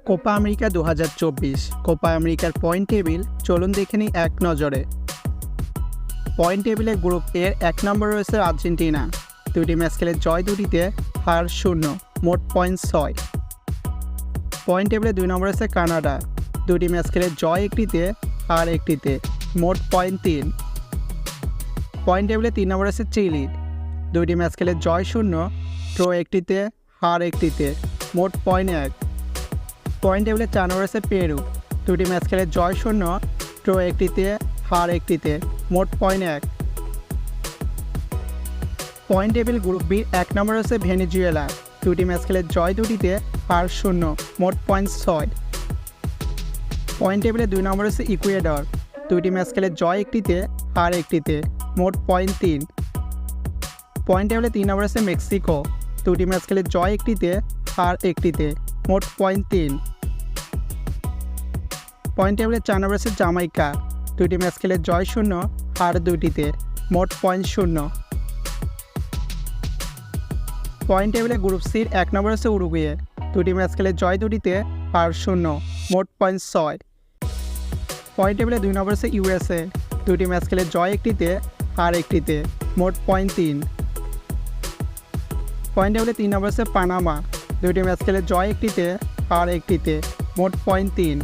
Copa America 2024 Copa আমেরিকার point table চলুন দেখে নিই এক নজরে। পয়েন্ট টেবিলে গ্রুপ এর 1 নম্বরে রয়েছে আর্জেন্টিনা, 2টি ম্যাচ খেলে জয় 2টিতে, হার 0, মোট পয়েন্ট 6। পয়েন্ট টেবিলে 2 নম্বরে রয়েছে কানাডা, 2টি ম্যাচ খেলে জয় 1টিতে, হার 1টিতে, মোট পয়েন্ট 3। পয়েন্ট টেবিলে 3 নম্বরে রয়েছে চিলি, 2টি ম্যাচ খেলে জয় 0, ড্র 1টিতে, হার 1টিতে, মোট পয়েন্ট 1। পয়েন্ট টেবিলে 4 নম্বরে রয়েছে পেরু, 2টি ম্যাচ খেলে জয় 0, ড্র 1টিতে, হার 1টিতে, মোট point 1। Point table group B 1 নম্বরে রয়েছে ভেনেজুয়েলা, 2টি ম্যাচ খেলে জয় 2টিতে, হার 0, মোট পয়েন্ট 6। পয়েন্ট টেবিলে 2 নম্বরে রয়েছে ইকুয়েডর, 2টি ম্যাচ খেলে জয় 1টিতে, হার 1টিতে, মোট পয়েন্ট 3। পয়েন্ট টেবিলে 3 নম্বরে রয়েছে মেক্সিকো, 2টি ম্যাচ খেলে জয় 1টিতে, হার 1টিতে, মোট পয়েন্ট 3। পয়েন্ট টেবিলে 4 নম্বরে রয়েছে জামাইকা, 2টি ম্যাচ খেলে জয় 0, হার 2টিতে, মোট পয়েন্ট 0। পয়েন্ট টেবিলে গ্রুপ সির 1 নম্বরে রয়েছে উরুগুয়ে, 2টি ম্যাচ খেলে জয় 2টিতে, হার 0, মোট পয়েন্ট 6। পয়েন্ট টেবিলে 2 নম্বরে রয়েছে ইউএসএ, 2টি ম্যাচ খেলে জয় 1টিতে, হার 1টিতে, মোট পয়েন্ট 3। পয়েন্ট টেবিলে 3 নম্বরে রয়েছে পানামা, 2টি ম্যাচ খেলে জয় 1টিতে, হার 1টিতে, মোট পয়েন্ট 3।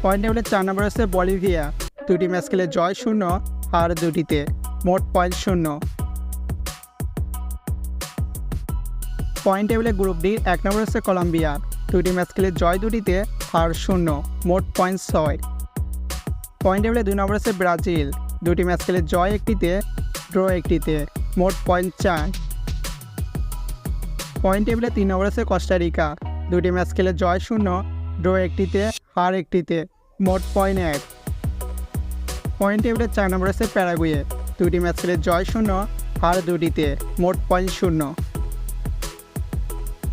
পয়েন্ট টেবিলে 4 নম্বরে রয়েছে বলিভিয়া, 2টি ম্যাচ খেলে জয় 0, হার 2টিতে, মোট পয়েন্ট 0। পয়েন্ট টেবিলে গ্রুপ ডি 1 নম্বরে রয়েছে কলম্বিয়া, 2টি ম্যাচ খেলে জয় 2টিতে, হার 0, মোট পয়েন্ট 6। পয়েন্ট টেবিলে 2 নম্বরে রয়েছে ব্রাজিল, 2টি ম্যাচ খেলে জয় 1টিতে, ড্র 1টিতে, মোট পয়েন্ট 4। পয়েন্ট টেবিলে 3 নম্বরে রয়েছে কস্টারিকা, 2টি ম্যাচ খেলে জয় 0, ড্র 1টিতে, হার 1টিতে, মোট পয়েন্ট 1। পয়েন্ট টেবিলে 4 নম্বরে রয়েছে প্যারাগুয়ে, 2টি ম্যাচ খেলে জয় 0, হার 2টিতে, মোট পয়েন্ট 0।